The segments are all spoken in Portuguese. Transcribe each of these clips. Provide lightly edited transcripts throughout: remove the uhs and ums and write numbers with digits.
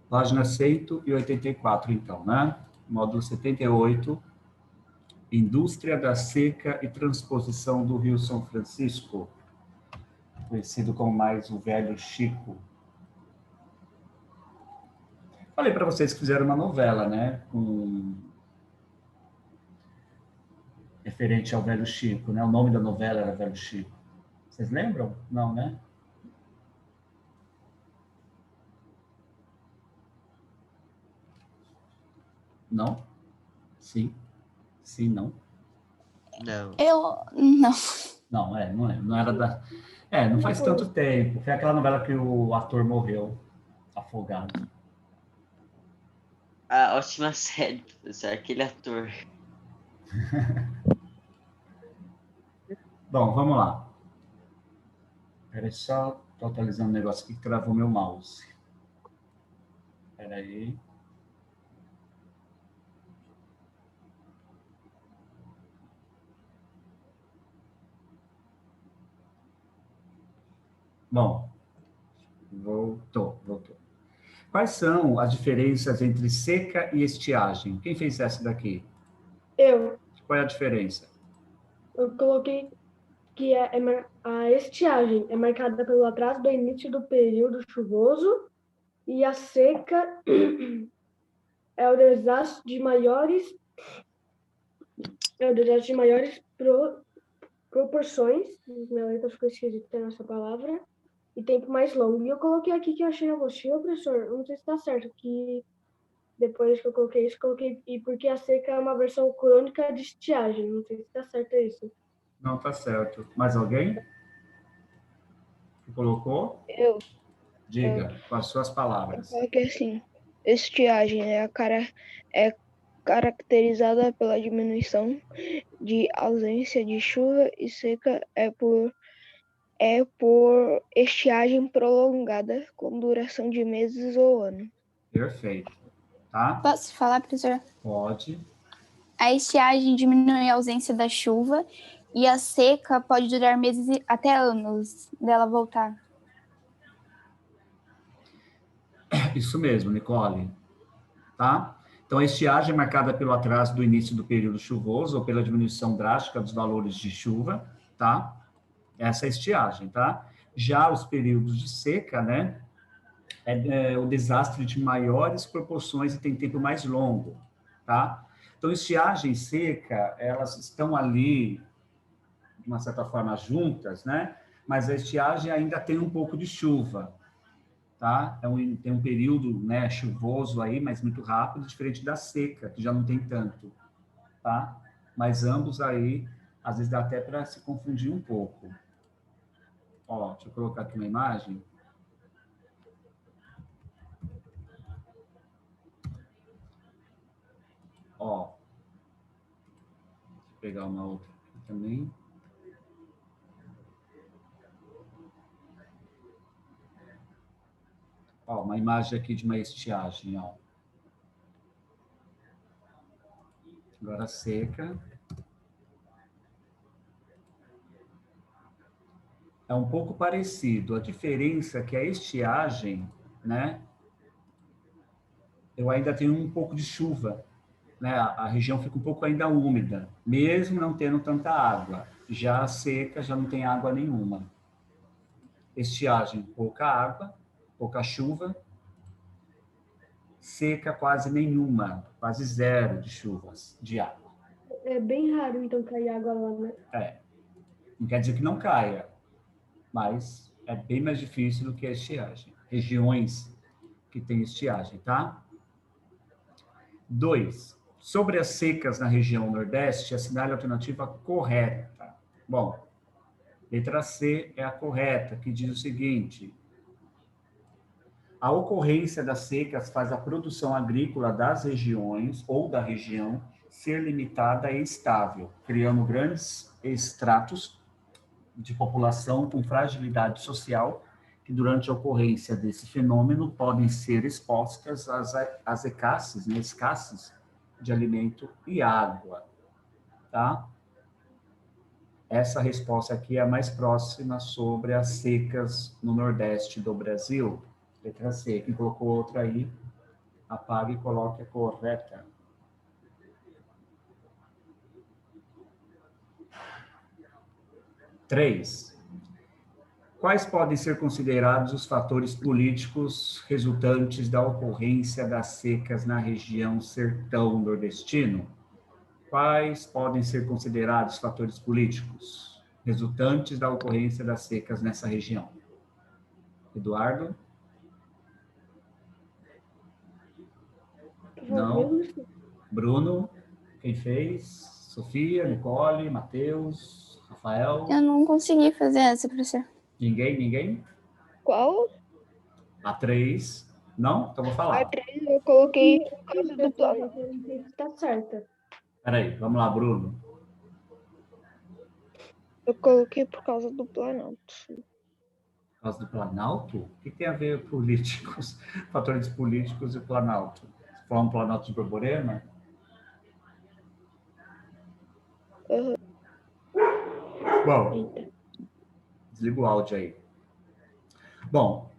Página 184, então, né? Módulo 78, Indústria da Seca e Transposição do Rio São Francisco, conhecido como mais o Velho Chico. Falei para vocês que fizeram uma novela, né? Referente ao Velho Chico, né? O nome da novela era Velho Chico. Vocês lembram? Não, né? Não? Sim? Sim, não? Não. Não. Não, não lembro. Não era da... não faz tanto tempo. Foi aquela novela que o ator morreu afogado. A ótima série, professor, aquele ator. Bom, vamos lá. Peraí, só tô atualizando um negócio aqui que travou meu mouse. Peraí. Bom, voltou. Quais são as diferenças entre seca e estiagem? Quem fez essa daqui? Eu Qual é a diferença? coloquei que a estiagem é marcada pelo atraso do início do período chuvoso e a seca é o desastre de maiores proporções, minha letra ficou esquisita nessa palavra, e tempo mais longo. E eu coloquei aqui que eu achei na apostila, professor, não sei se está certo, que depois que eu coloquei isso, coloquei e porque a seca é uma versão crônica de estiagem, não sei se está certo isso. Não está certo. Mais alguém? Que colocou? Eu Diga, com as suas palavras. coloquei assim, estiagem é caracterizada pela diminuição de ausência de chuva e seca é por estiagem prolongada com duração de meses ou anos. Perfeito. Tá? Posso falar, professor? Pode. A estiagem diminui a ausência da chuva e a seca pode durar meses e até anos dela voltar. Isso mesmo, Nicole. Tá? Então, a estiagem é marcada pelo atraso do início do período chuvoso ou pela diminuição drástica dos valores de chuva, tá? Essa é a estiagem, tá? Já os períodos de seca, né? É o desastre de maiores proporções e tem tempo mais longo, tá? Então, estiagem e seca, elas estão ali, de uma certa forma, juntas, né? Mas a estiagem ainda tem um pouco de chuva, tá? Tem um período, né, chuvoso aí, mas muito rápido, diferente da seca, que já não tem tanto, tá? Mas ambos aí, às vezes dá até para se confundir um pouco. Ó, deixa eu colocar aqui uma imagem. Ó, vou pegar uma outra aqui também. Ó, uma imagem aqui de uma estiagem, ó. Agora seca. É um pouco parecido. A diferença é que a estiagem, né? Eu ainda tenho um pouco de chuva, né? A região fica um pouco ainda úmida, mesmo não tendo tanta água. Já a seca já não tem água nenhuma. Estiagem, pouca água, pouca chuva. Seca, quase nenhuma, quase zero de chuvas, de água. É bem raro, então, cair água lá, né? Não quer dizer que não caia, mas é bem mais difícil do que a estiagem. Regiões que têm estiagem, tá? 2. Sobre as secas na região Nordeste, assinale a alternativa correta. Bom, letra C é a correta, que diz o seguinte: a ocorrência das secas faz a produção agrícola das regiões ou da região ser limitada e estável, criando grandes estratos de população com fragilidade social que, durante a ocorrência desse fenômeno, podem ser expostas às escassez, né, escassez de alimento e água, tá? Essa resposta aqui é a mais próxima sobre as secas no Nordeste do Brasil. Letra C. Quem colocou outra aí Apague e coloque a correta. Três. Quais podem ser considerados os fatores políticos resultantes da ocorrência das secas na região sertão nordestino? Quais podem ser considerados fatores políticos resultantes da ocorrência das secas nessa região? Eduardo? Não. Bruno? Quem fez? Sofia, Nicole, Matheus, Rafael? Eu não consegui fazer essa, professor. Ninguém? Qual? A 3. Não? Então vou A falar. 3 eu coloquei por causa do Planalto. Tá certa. Peraí, vamos lá, Bruno. Eu coloquei por causa do Planalto. Por causa do Planalto? O que tem a ver políticos, fatores políticos e Planalto? Você falou um Planalto de Borborema? Uhum. Bom, desliga o áudio aí. Bom,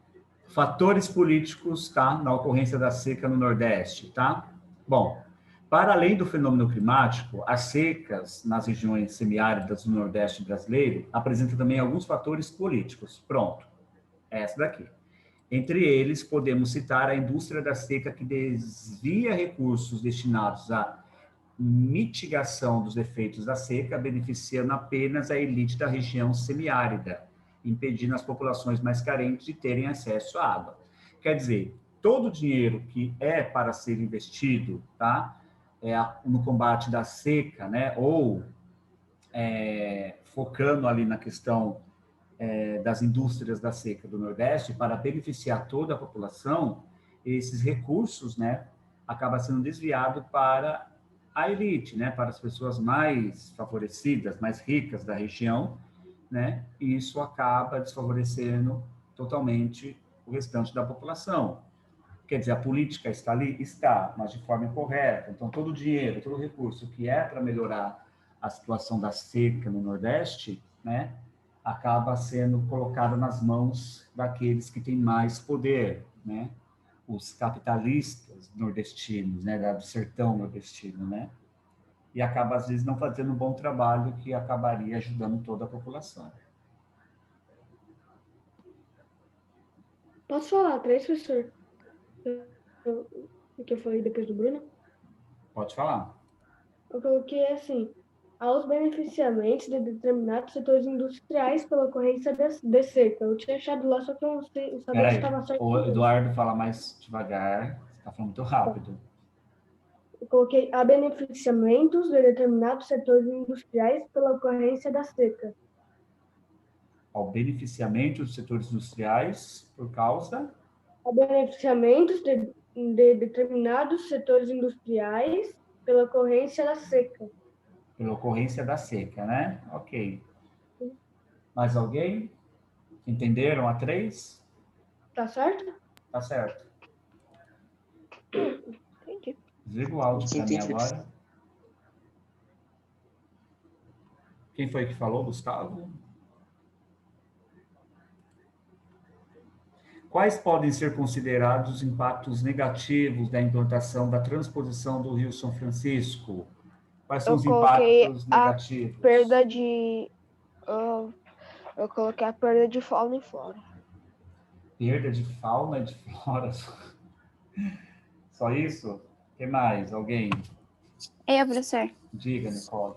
fatores políticos, tá? Na ocorrência da seca no Nordeste, tá? Bom, para além do fenômeno climático, as secas nas regiões semiáridas do Nordeste brasileiro apresentam também alguns fatores políticos. Pronto, essa daqui. Entre eles, podemos citar a indústria da seca, que desvia recursos destinados à mitigação dos efeitos da seca, beneficiando apenas a elite da região semiárida, impedindo as populações mais carentes de terem acesso à água. Quer dizer, todo o dinheiro que é para ser investido, tá, no combate da seca, né, ou focando ali na questão das indústrias da seca do Nordeste, para beneficiar toda a população, esses recursos, né, acaba sendo desviado para a elite, né, para as pessoas mais favorecidas, mais ricas da região, né, e isso acaba desfavorecendo totalmente o restante da população. Quer dizer, a política está ali? Está, mas de forma incorreta. Então, todo o dinheiro, todo o recurso que é para melhorar a situação da seca no Nordeste, né, acaba sendo colocado nas mãos daqueles que têm mais poder, né, os capitalistas nordestinos, né, do sertão nordestino, né, e acaba, às vezes, não fazendo um bom trabalho que acabaria ajudando toda a população. Posso falar 3, professor? O que eu falei depois do Bruno? Pode falar. Eu coloquei assim, aos beneficiamentos de determinados setores industriais pela ocorrência de seca. Eu tinha achado lá, só que eu não sei, eu sabia se Peraí, estava certo. o Eduardo fala mais devagar, você está falando muito rápido. Eu coloquei a beneficiamentos de determinados setores industriais pela ocorrência da seca. Ao beneficiamento dos setores industriais por causa... A beneficiamentos de determinados setores industriais pela ocorrência da seca. Pela ocorrência da seca, né? Ok. Mais alguém? Entenderam a 3? Tá certo? Tá certo. Entendi. Desliga o áudio para mim agora. Quem foi que falou, Gustavo? Quais podem ser considerados os impactos negativos da implantação da transposição do Rio São Francisco? Quais são Eu os coloquei impactos negativos? Perda de... eu coloquei a perda de fauna e flora. Perda de fauna e de flora. Só isso? O que mais? Alguém? Professor. Diga, Nicole.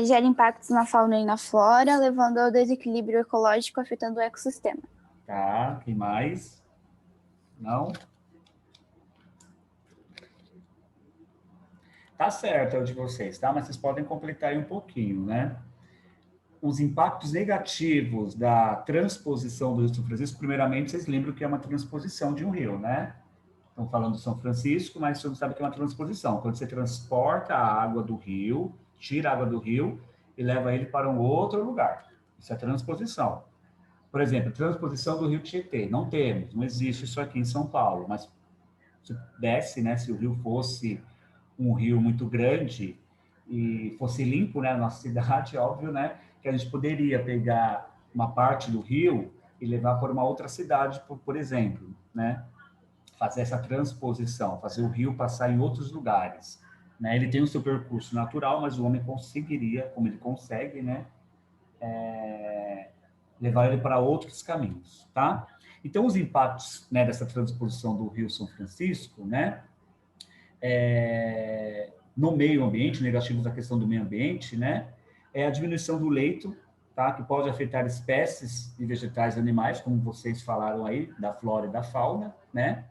Gera impactos na fauna e na flora, levando ao desequilíbrio ecológico, afetando o ecossistema. Tá, quem mais? Não? Tá certo, é o de vocês, tá? Mas vocês podem completar aí um pouquinho, né? Os impactos negativos da transposição do Rio São Francisco, primeiramente, vocês lembram que é uma transposição de um rio, né? Estão falando do São Francisco, mas você não sabe que é uma transposição. Quando você transporta a água do rio, tira a água do rio e leva ele para um outro lugar. Isso é transposição. Por exemplo, transposição do rio Tietê. Não temos, não existe isso aqui em São Paulo, mas se desse, né, se o rio fosse um rio muito grande e fosse limpo, né, na nossa cidade, óbvio, né, que a gente poderia pegar uma parte do rio e levar para uma outra cidade, por exemplo, né? fazer essa transposição, fazer o rio passar em outros lugares, né? Ele tem o seu percurso natural, mas o homem conseguiria, como ele consegue, né, levar ele para outros caminhos, tá? Então, os impactos, né, dessa transposição do Rio São Francisco, né, no meio ambiente, negativos da questão do meio ambiente, né, é a diminuição do leito, tá, que pode afetar espécies de vegetais e animais, como vocês falaram aí, da flora e da fauna, né,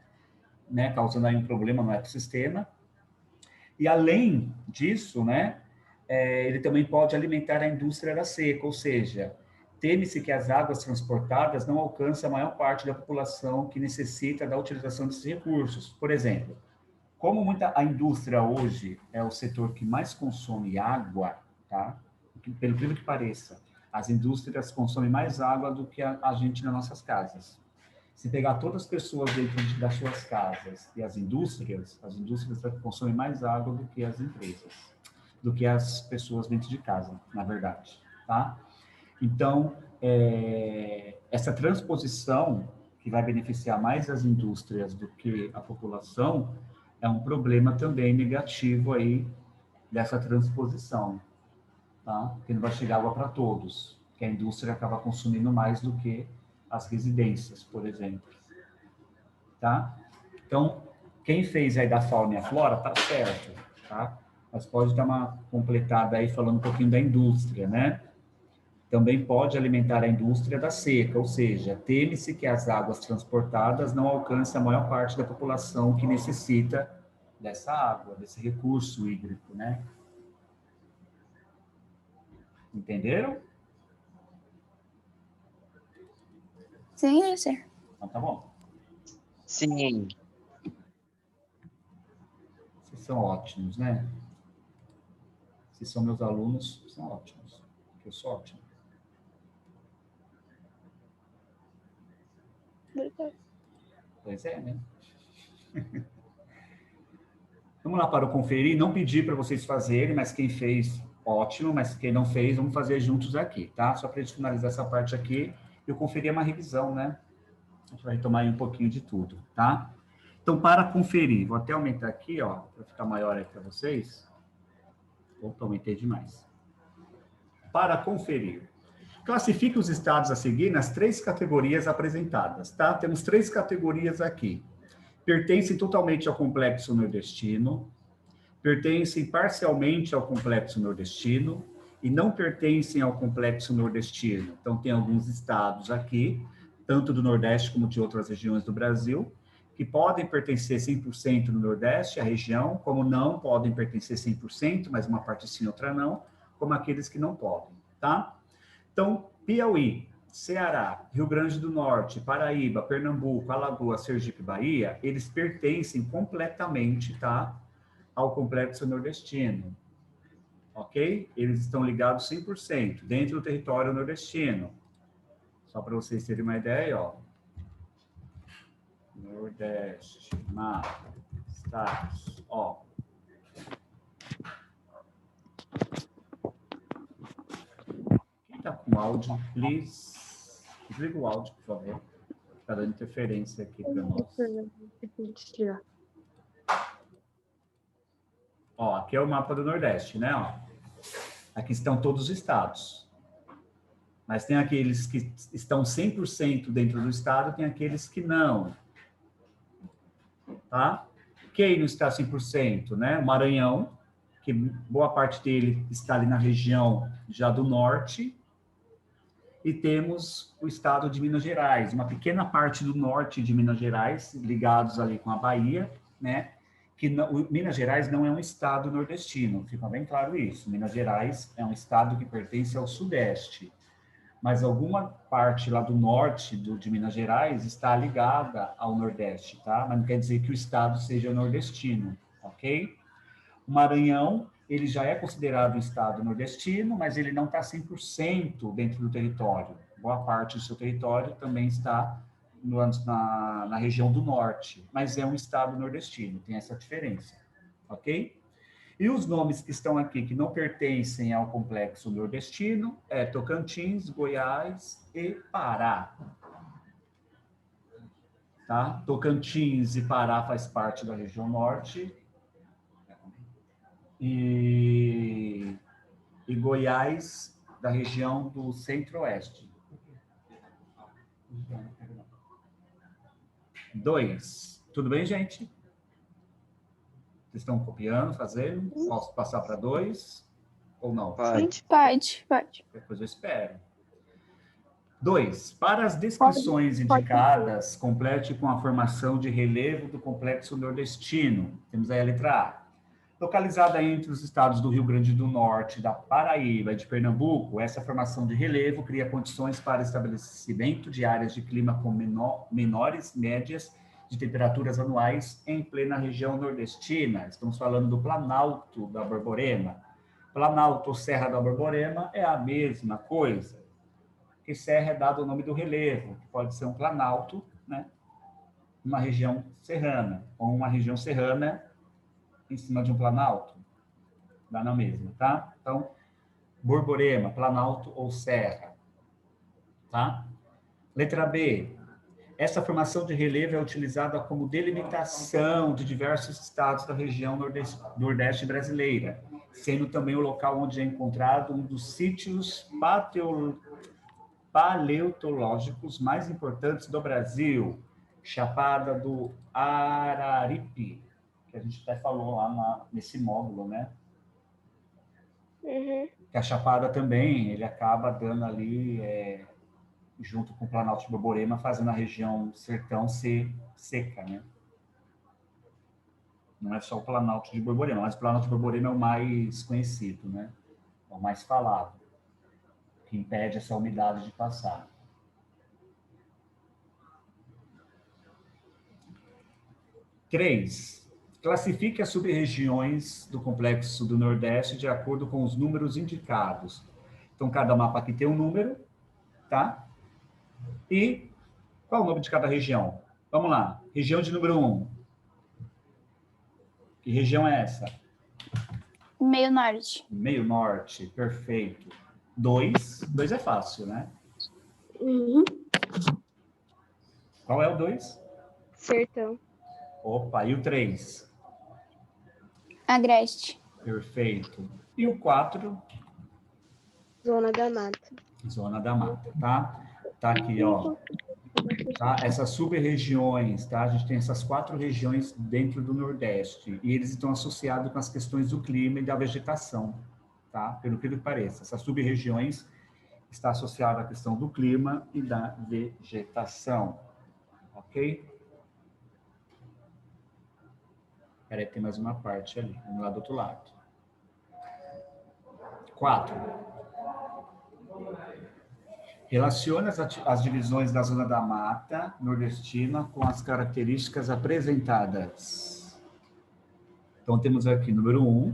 causando aí um problema no ecossistema. E além disso, né, ele também pode alimentar a indústria da seca, ou seja, teme-se que as águas transportadas não alcancem a maior parte da população que necessita da utilização desses recursos. Por exemplo, como a indústria hoje é o setor que mais consome água, tá? Pelo incrível que pareça, as indústrias consomem mais água do que a gente nas nossas casas. Se pegar todas as pessoas dentro das suas casas e as indústrias consomem mais água do que as empresas, do que as pessoas dentro de casa, na verdade, tá? Então, essa transposição, que vai beneficiar mais as indústrias do que a população, é um problema também negativo aí dessa transposição, tá? Porque não vai chegar água para todos, que a indústria acaba consumindo mais do que as residências, por exemplo, tá? Então, quem fez aí da fauna e a flora, tá certo, tá? Mas pode dar uma completada aí falando um pouquinho da indústria, né? Também pode alimentar a indústria da seca, ou seja, teme-se que as águas transportadas não alcancem a maior parte da população que necessita dessa água, desse recurso hídrico, né? Entenderam? Sim, professor. Então tá bom. Sim. Vocês são ótimos, né? Vocês são meus alunos, são ótimos. Eu sou ótimo. Obrigada. Pois é, né? Vamos lá para o conferir. Não pedi para vocês fazerem, mas quem fez, ótimo. Mas quem não fez, vamos fazer juntos aqui, tá? Só para a gente finalizar essa parte aqui. Eu conferir uma revisão, né? A gente vai retomar aí um pouquinho de tudo, tá? Então, para conferir, vou até aumentar aqui, ó, para ficar maior aí para vocês. Opa, aumentei demais. Para conferir. Classifique os estados a seguir nas 3 categorias apresentadas, tá? Temos 3 categorias aqui. Pertencem totalmente ao complexo nordestino, pertencem parcialmente ao complexo nordestino e não pertencem ao complexo nordestino. Então, tem alguns estados aqui, tanto do Nordeste como de outras regiões do Brasil, que podem pertencer 100% no Nordeste, a região, como não podem pertencer 100%, mas uma parte sim, outra não, como aqueles que não podem, tá? Então, Piauí, Ceará, Rio Grande do Norte, Paraíba, Pernambuco, Alagoas, Sergipe, Bahia, eles pertencem completamente, tá, ao complexo nordestino, ok? Eles estão ligados 100% dentro do território nordestino. Só para vocês terem uma ideia, ó. Nordeste, mapa, status, ó. Quem tá com áudio, please, desliga o áudio, por favor. Tá dando interferência aqui para nós. Ó, aqui é o mapa do Nordeste, né? Ó. Aqui estão todos os estados. Mas tem aqueles que estão 100% dentro do estado, tem aqueles que não. Tá? Quem não está 100%, né? O Maranhão, que boa parte dele está ali na região já do norte. E temos o estado de Minas Gerais, uma pequena parte do norte de Minas Gerais, ligados ali com a Bahia, né? Que Minas Gerais não é um estado nordestino, fica bem claro isso. Minas Gerais é um estado que pertence ao Sudeste, mas alguma parte lá do norte de Minas Gerais está ligada ao Nordeste, tá? Mas não quer dizer que o estado seja nordestino, ok? O Maranhão, ele já é considerado um estado nordestino, mas ele não está 100% dentro do território. Boa parte do seu território também está na região do norte, mas é um estado nordestino, tem essa diferença, ok? E os nomes que estão aqui, que não pertencem ao complexo nordestino, é Tocantins, Goiás e Pará. tá? Tocantins e Pará faz parte da região norte. E Goiás, da região do centro-oeste. 2. Tudo bem, gente? Vocês estão copiando, fazendo? Posso passar para 2 ou não? Pode. Pode. Depois eu espero. 2. Para as descrições indicadas, complete com a formação de relevo do complexo nordestino. Temos aí a letra A. Localizada entre os estados do Rio Grande do Norte, da Paraíba e de Pernambuco, essa formação de relevo cria condições para estabelecimento de áreas de clima com menores médias de temperaturas anuais em plena região nordestina. Estamos falando do Planalto da Borborema. Planalto ou Serra da Borborema é a mesma coisa, que serra é dado o nome do relevo, que pode ser um planalto, né? Uma região serrana, ou uma região serrana em cima de um planalto, dá na mesma, tá? Então, Borborema, planalto ou serra, tá? Letra B. Essa formação de relevo é utilizada como delimitação de diversos estados da região nordeste brasileira, sendo também o local onde é encontrado um dos sítios paleontológicos mais importantes do Brasil, Chapada do Araripe, que a gente até falou lá nesse módulo, né? Uhum. Que a Chapada também, ele acaba dando ali, junto com o Planalto de Borborema, fazendo a região sertão ser seca, né? Não é só o Planalto de Borborema, mas o Planalto de Borborema é o mais conhecido, né? É o mais falado, que impede essa umidade de passar. 3. Classifique as sub-regiões do complexo do Nordeste de acordo com os números indicados. Então, cada mapa aqui tem um número, tá? E qual é o nome de cada região? Vamos lá. Região de número 1. Que região é essa? Meio norte. Meio norte, perfeito. 2 é fácil, né? Uhum. Qual é o 2? Sertão. Opa, e o 3? Agreste. Perfeito. E o 4? Zona da Mata. Zona da Mata, tá? Tá aqui, ó. Tá? Essas sub-regiões, tá? A gente tem essas 4 regiões dentro do Nordeste e eles estão associados com as questões do clima e da vegetação, tá? Pelo que pareça. Essas sub-regiões estão associadas à questão do clima e da vegetação, ok? Peraí, tem mais uma parte ali, vamos lá do outro lado. 4. Relaciona as divisões da Zona da Mata Nordestina com as características apresentadas. Então, temos aqui, número 1,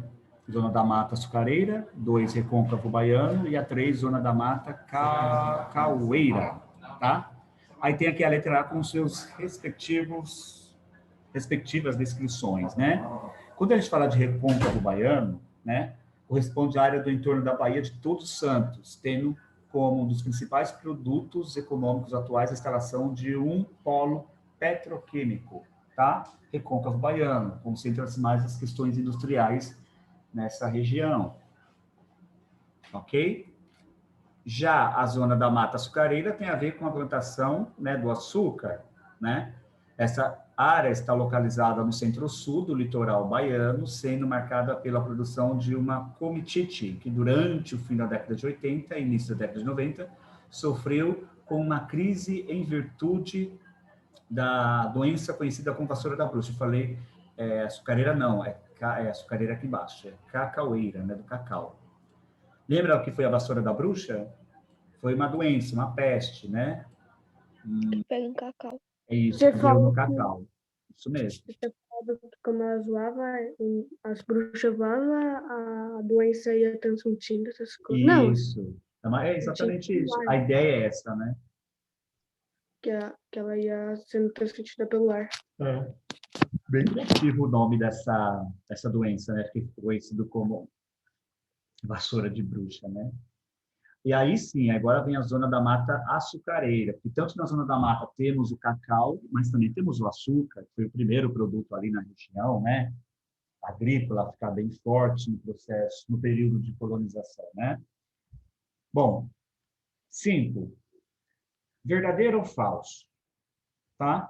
Zona da Mata Açucareira, 2, Recôncavo Baiano, e a 3, Zona da Mata Cacaueira, tá? Aí tem aqui a letra A com seus respectivas descrições, né? Quando a gente fala de Recôncavo Baiano, né, corresponde à área do entorno da Baía de Todos os Santos, tendo como um dos principais produtos econômicos atuais a instalação de um polo petroquímico, tá? Recôncavo Baiano, concentra-se mais as questões industriais nessa região, ok? Já a zona da Mata Açucareira tem a ver com a plantação, né, do açúcar, né? Essa área está localizada no centro-sul do litoral baiano, sendo marcada pela produção de uma comitite, que durante o fim da década de 80 e início da década de 90, sofreu com uma crise em virtude da doença conhecida como vassoura da bruxa. Eu falei, açucareira não, é açucareira aqui embaixo, é cacaueira, né, do cacau. Lembra o que foi a vassoura da bruxa? Foi uma doença, uma peste, né? Pega um cacau. É isso, Você que deu falou no cacau. Isso mesmo. Você falou que quando elas voavam, as bruxas voavam, a doença ia transmitindo essas coisas. Não, Isso. É exatamente isso. A ideia é essa, né? que ela ia sendo transmitida pelo ar. Bem criativo o nome dessa doença, né? Que foi conhecido como vassoura de bruxa, né? E aí sim, agora vem a zona da mata açucareira, porque tanto na zona da mata temos o cacau, mas também temos o açúcar, que foi o primeiro produto ali na região, né? Agrícola, a ficar bem forte no processo, no período de colonização, né? Bom, 5. Verdadeiro ou falso? Tá?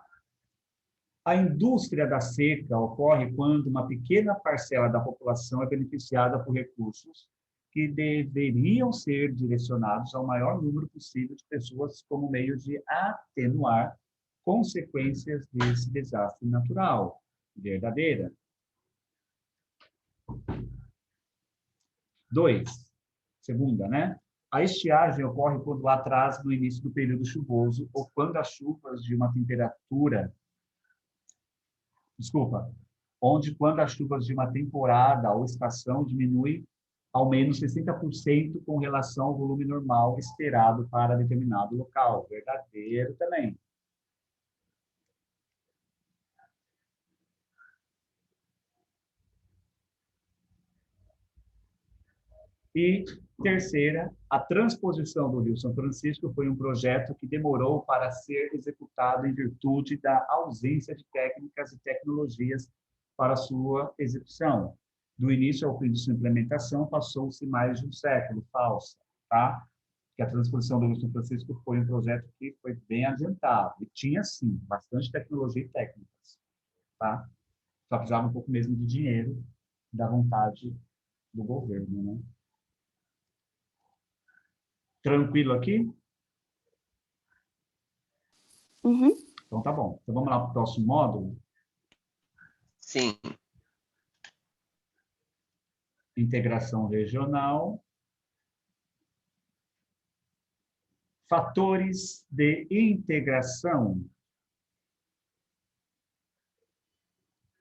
A indústria da seca ocorre quando uma pequena parcela da população é beneficiada por recursos que deveriam ser direcionados ao maior número possível de pessoas como meio de atenuar consequências desse desastre natural. Verdadeira. 2. Segunda, né? A estiagem ocorre quando há atraso no início do período chuvoso ou quando as chuvas de uma temperatura onde quando as chuvas de uma temporada ou estação diminui ao menos 60% com relação ao volume normal esperado para determinado local. Verdadeiro também. E terceira, a transposição do Rio São Francisco foi um projeto que demorou para ser executado em virtude da ausência de técnicas e tecnologias para sua execução. Do início ao fim de sua implementação, passou-se mais de um século. Falsa, tá? Que a transposição do Rio São Francisco foi um projeto que foi bem adiantado. E tinha, sim, bastante tecnologia e técnicas, tá? Só precisava um pouco mesmo de dinheiro, da vontade do governo, né? Tranquilo aqui? Uhum. Então, tá bom. Então, vamos lá para o próximo módulo. Sim. Integração regional. Fatores de integração.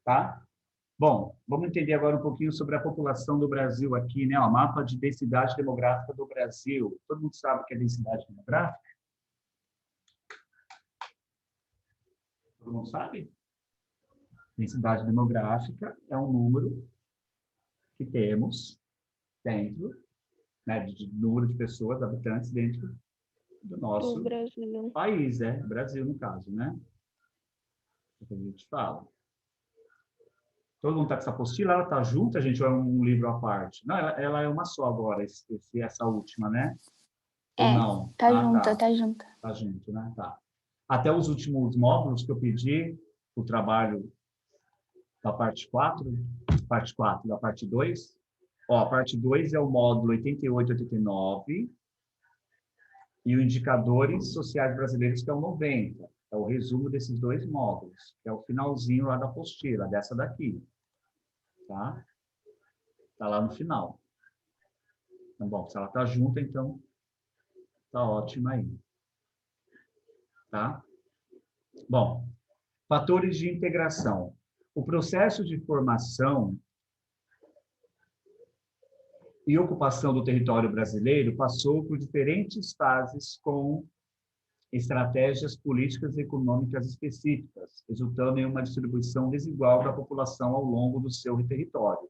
Tá? Bom, vamos entender agora um pouquinho sobre a população do Brasil aqui, né? O mapa de densidade demográfica do Brasil. Todo mundo sabe o que é densidade demográfica? Todo mundo sabe? Densidade demográfica é um número que temos dentro, né, de número de pessoas, habitantes dentro do nosso Do Brasil. país, Brasil no caso, né? É o que a gente fala. Todo mundo está com essa apostila, ela está junta, gente, ou é um livro à parte? Não, ela é uma só agora, essa última, né? Ou não? Tá Ah, junta, tá. tá junta. Tá junto, né? Tá. Até os últimos módulos que eu pedi, o trabalho da parte 4 da parte 2. Ó, a parte 2 é o módulo 88, 89, e o Indicadores Sociais Brasileiros, que é o 90. É o resumo desses dois módulos, que é o finalzinho lá da apostila, dessa daqui. Tá? Tá lá no final. Então, bom, se ela tá junta, então tá ótima aí. Tá? Bom, fatores de integração. O processo de formação e ocupação do território brasileiro passou por diferentes fases com estratégias políticas e econômicas específicas, resultando em uma distribuição desigual da população ao longo do seu território.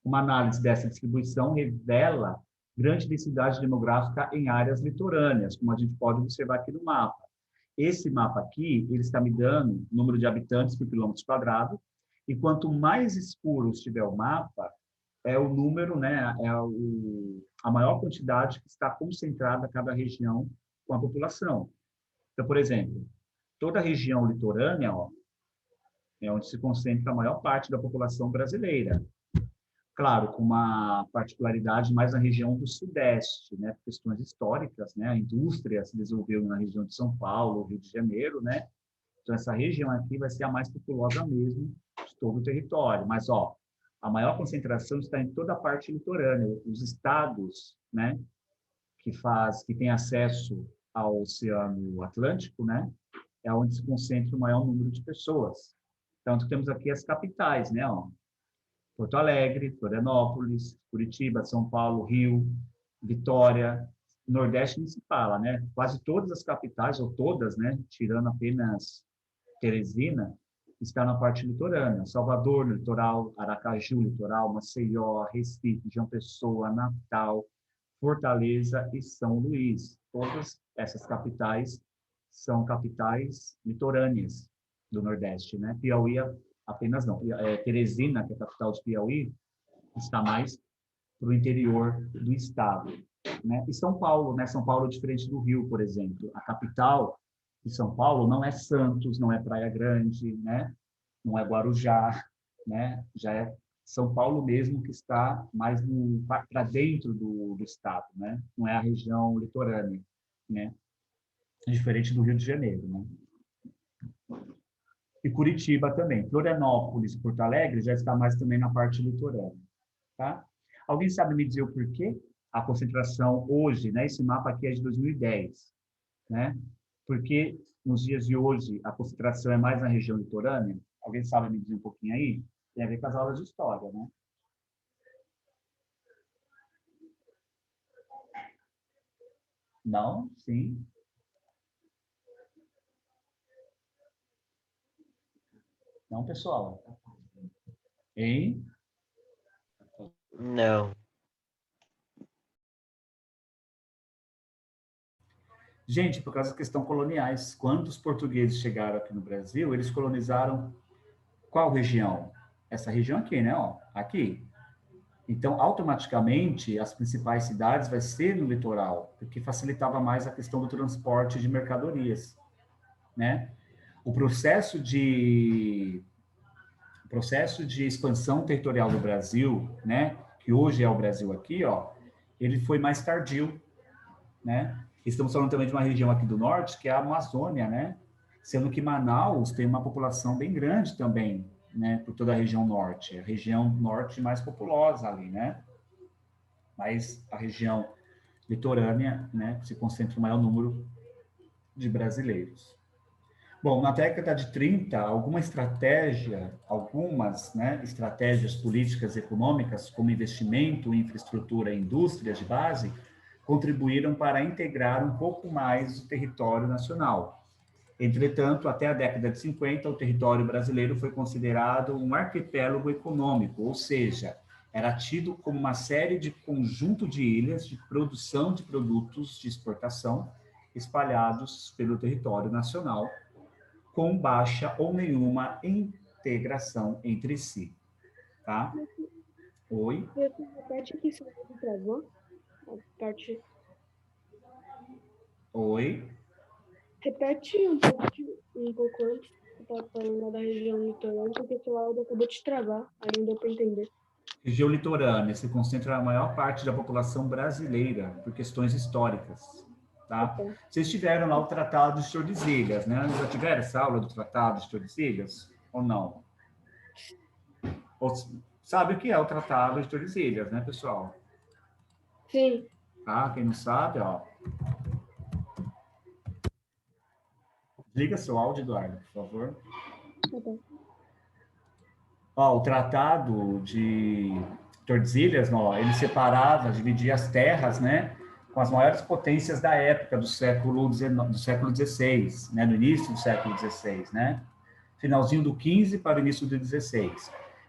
Uma análise dessa distribuição revela grande densidade demográfica em áreas litorâneas, como a gente pode observar aqui no mapa. Esse mapa aqui, ele está me dando o número de habitantes por quilômetro quadrado, e quanto mais escuro estiver o mapa, é o número, né, a maior quantidade que está concentrada a cada região com a população. Então, por exemplo, toda a região litorânea, ó, é onde se concentra a maior parte da população brasileira. Claro, com uma particularidade mais na região do Sudeste, né, por questões históricas, né, a indústria se desenvolveu na região de São Paulo, Rio de Janeiro, né, então essa região aqui vai ser a mais populosa mesmo de todo o território, mas, ó, a maior concentração está em toda a parte litorânea, os estados, né, que tem acesso ao Oceano Atlântico, né, é onde se concentra o maior número de pessoas. Então, temos aqui as capitais, né, ó, Porto Alegre, Florianópolis, Curitiba, São Paulo, Rio, Vitória, Nordeste nem se fala, né? Quase todas as capitais, ou todas, né? Tirando apenas Teresina, está na parte litorânea. Salvador, litoral, Aracaju, litoral, Maceió, Recife, João Pessoa, Natal, Fortaleza e São Luís. Todas essas capitais são capitais litorâneas do Nordeste, né? Piauí apenas não. Teresina, que é a capital de Piauí, está mais para o interior do estado, né? E São Paulo, né? São Paulo é diferente do Rio, por exemplo. A capital de São Paulo não é Santos, não é Praia Grande, né? Não é Guarujá, né? Já é São Paulo mesmo que está mais para dentro do estado, né? Não é a região litorânea, né? Diferente do Rio de Janeiro, né? E Curitiba também. Florianópolis e Porto Alegre já está mais também na parte litorânea, tá? Alguém sabe me dizer o porquê? A concentração hoje, né? Esse mapa aqui é de 2010, né? Porque nos dias de hoje a concentração é mais na região litorânea? Alguém sabe me dizer um pouquinho aí? Tem a ver com as aulas de história, né? Não? Sim? Não, pessoal? Hein? Não. Gente, por causa da questão coloniais, quando os portugueses chegaram aqui no Brasil, eles colonizaram qual região? Essa região aqui, né? Ó, aqui. Então, automaticamente, as principais cidades vai ser no litoral, porque facilitava mais a questão do transporte de mercadorias, né? O processo de expansão territorial do Brasil, né, que hoje é o Brasil aqui, ó, ele foi mais tardio, né? Estamos falando também de uma região aqui do norte, que é a Amazônia, né? Sendo que Manaus tem uma população bem grande também, né, por toda a região norte mais populosa ali, né? Mas a região litorânea, né, se concentra o maior número de brasileiros. Bom, na década de 30, algumas, né, estratégias políticas e econômicas, como investimento em infraestrutura e indústrias de base, contribuíram para integrar um pouco mais o território nacional. Entretanto, até a década de 50, o território brasileiro foi considerado um arquipélago econômico, ou seja, era tido como uma série de conjunto de ilhas de produção de produtos de exportação espalhados pelo território nacional, com baixa ou nenhuma integração entre si, tá? Oi? Você repete aqui se você travou. A parte. Oi? Repete um pouco antes. Você estava falando lá da região litorânea, porque seu áudio acabou de travar. Aí não deu para entender. Região litorânea se concentra a maior parte da população brasileira, por questões históricas, tá? Tá. Vocês tiveram lá o Tratado de Tordesilhas, né? Já tiveram essa aula do Tratado de Tordesilhas? Ou não? Ou, sabe o que é o Tratado de Tordesilhas, né, pessoal? Sim. Tá? Quem não sabe, ó. Liga seu áudio, Eduardo, por favor. Tá bom. Ó, o Tratado de Tordesilhas, ó, ele separava, dividia as terras, né, com as maiores potências da época do século XVI, né, do início do século XVI, né, finalzinho do XV para o início do XVI.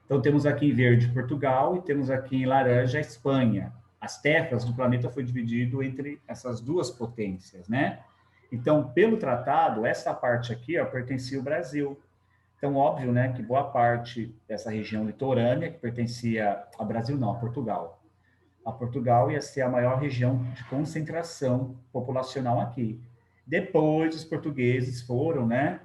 Então temos aqui em verde Portugal e temos aqui em laranja Espanha. As terras do planeta foi dividido entre essas duas potências, né? Então, pelo tratado, essa parte aqui, ó, pertencia ao Brasil. Então, óbvio, né, que boa parte dessa região litorânea, que pertencia ao Brasil, não, a Portugal. A Portugal ia ser a maior região de concentração populacional aqui. Depois, os portugueses foram, né,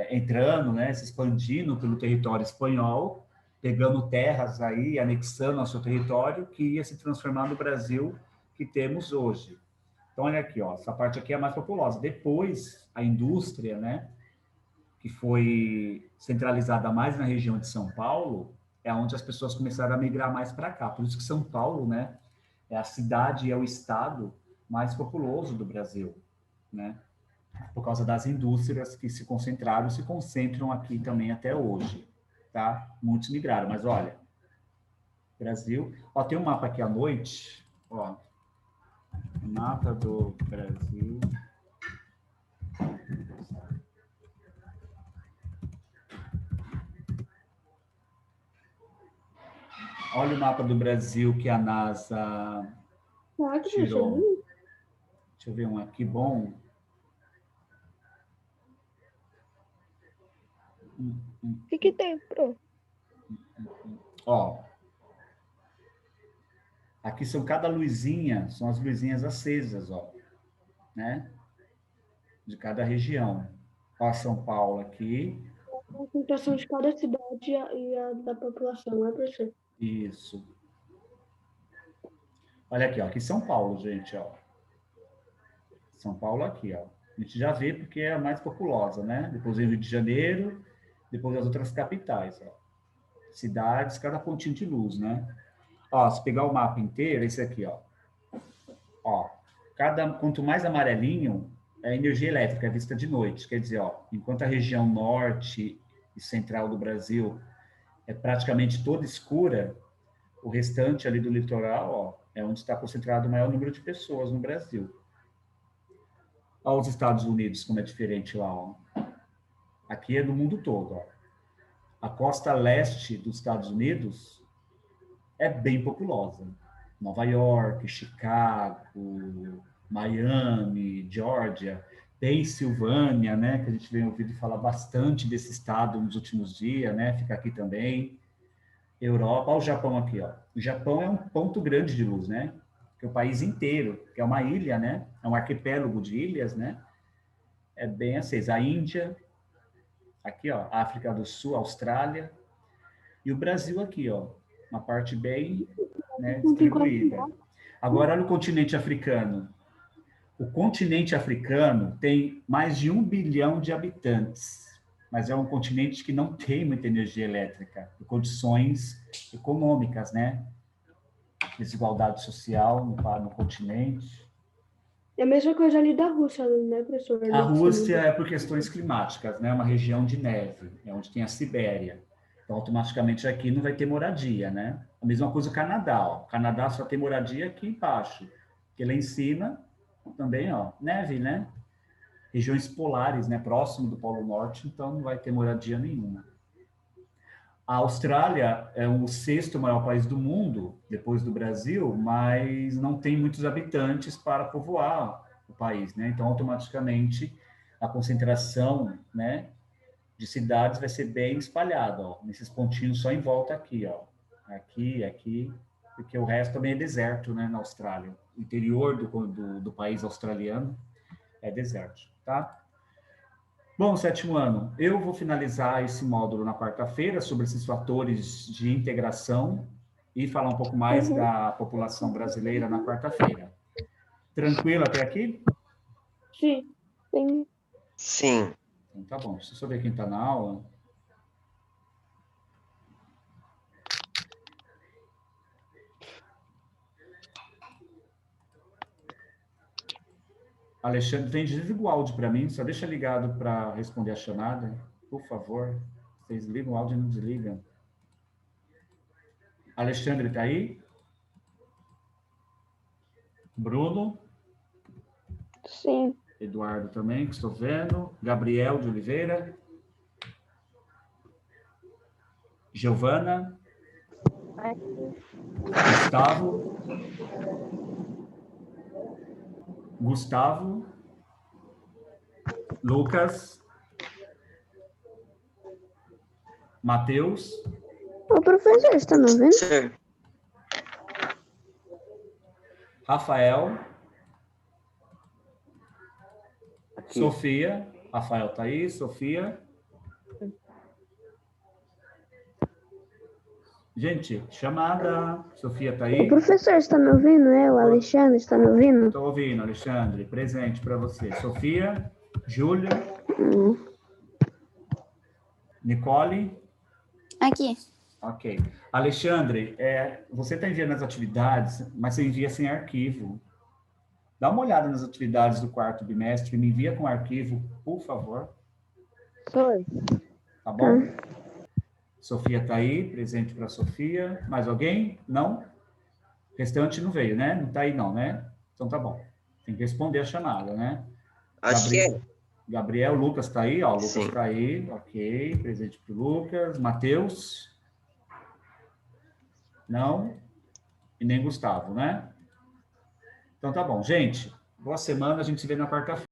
entrando, né, se expandindo pelo território espanhol, pegando terras aí, anexando ao seu território, que ia se transformar no Brasil que temos hoje. Então, olha aqui, ó, essa parte aqui é a mais populosa. Depois, a indústria, né, que foi centralizada mais na região de São Paulo, é onde as pessoas começaram a migrar mais para cá. Por isso que São Paulo, né, é a cidade e é o estado mais populoso do Brasil, né? Por causa das indústrias que se concentraram e se concentram aqui também até hoje, tá? Muitos migraram, mas olha, Brasil... Ó, tem um mapa aqui à noite, ó, mapa do Brasil... Olha o mapa do Brasil que a NASA Caraca, Tirou. professor. Deixa eu ver um aqui bom. O que tem, pro? Ó, aqui são cada luzinha, são as luzinhas acesas, ó, né? De cada região. Ó, São Paulo aqui, A concentração de cada cidade e a da população, não é, professor? isso. Olha aqui, ó, aqui São Paulo, gente, ó. São Paulo aqui, ó. A gente já vê porque é a mais populosa, né? Depois vem Rio de Janeiro, depois as outras capitais, ó. Cidades, cada pontinho de luz, né? Ó, se pegar o mapa inteiro, esse aqui, ó. Ó, quanto mais amarelinho, é energia elétrica é vista de noite. Quer dizer, ó, enquanto a região norte e central do Brasil é praticamente toda escura, o restante ali do litoral, ó, é onde está concentrado o maior número de pessoas no Brasil. Olha os Estados Unidos, como é diferente lá, ó. Aqui é do mundo todo, ó. A costa leste dos Estados Unidos é bem populosa. Nova York, Chicago, Miami, Georgia, Pensilvânia, né, que a gente vem ouvindo falar bastante desse estado nos últimos dias, né, fica aqui também. Europa, olha o Japão aqui, ó. O Japão é um ponto grande de luz, né? Que é o país inteiro, que é uma ilha, né? É um arquipélago de ilhas, né? É bem aceso. A Índia, aqui, ó, África do Sul, Austrália, e o Brasil aqui, ó, uma parte bem, né, Não tem quase distribuída. Agora, olha o continente africano. O continente africano tem mais de 1 bilhão de habitantes, mas é um continente que não tem muita energia elétrica, por condições econômicas, né? Desigualdade social no continente. É a mesma coisa ali da Rússia, né, professor? A Ali de Rússia cima. é por questões climáticas, né? Uma região de neve, é onde tem a Sibéria. Então, automaticamente aqui não vai ter moradia, né? A mesma coisa o Canadá, ó. O Canadá só tem moradia aqui embaixo, porque lá em cima também, ó, neve, né? Regiões polares, né? Próximo do Polo Norte, então não vai ter moradia nenhuma. A Austrália é o sexto maior país do mundo, depois do Brasil, mas não tem muitos habitantes para povoar o país, né? Então, automaticamente, a concentração, né, de cidades vai ser bem espalhada, ó, nesses pontinhos só em volta aqui, ó. Aqui, porque o resto também é deserto, né, na Austrália. O interior do país australiano é deserto, tá? Bom, sétimo ano, eu vou finalizar esse módulo na quarta-feira sobre esses fatores de integração e falar um pouco mais da população brasileira na quarta-feira. Tranquilo até aqui? Sim. Sim. Sim. Então tá bom, deixa eu só ver quem está na aula. Alexandre, tem desliga o áudio para mim, só deixa ligado para responder a chamada, por favor. Vocês ligam o áudio e não desligam. Alexandre, está aí? Bruno? Sim. Eduardo também, que estou vendo. Gabriel de Oliveira. Giovana. Gustavo. Lucas. Matheus. Ô, professor, você está me ouvindo? Sir. Rafael. Aqui. Sofia. Rafael está aí. Sofia. Gente, chamada. Sofia está aí? O professor está me ouvindo? O Alexandre está me ouvindo? Estou ouvindo, Alexandre. Presente para você. Sofia. Júlia. Nicole. Aqui. Ok. Alexandre, você está enviando as atividades, mas você envia sem arquivo. Dá uma olhada nas atividades do quarto bimestre, me envia com arquivo, por favor. Foi. Tá bom? Sofia está aí, presente para Sofia. Mais alguém? Não? O restante não veio, né? Não está aí não, né? Então tá bom. Tem que responder a chamada, né? Acho que é. Gabriel, Lucas está aí, ó. Lucas Sim. está aí, ok. Presente para o Lucas. Matheus? Não? E nem Gustavo, né? Então tá bom, gente. Boa semana, a gente se vê na quarta-feira.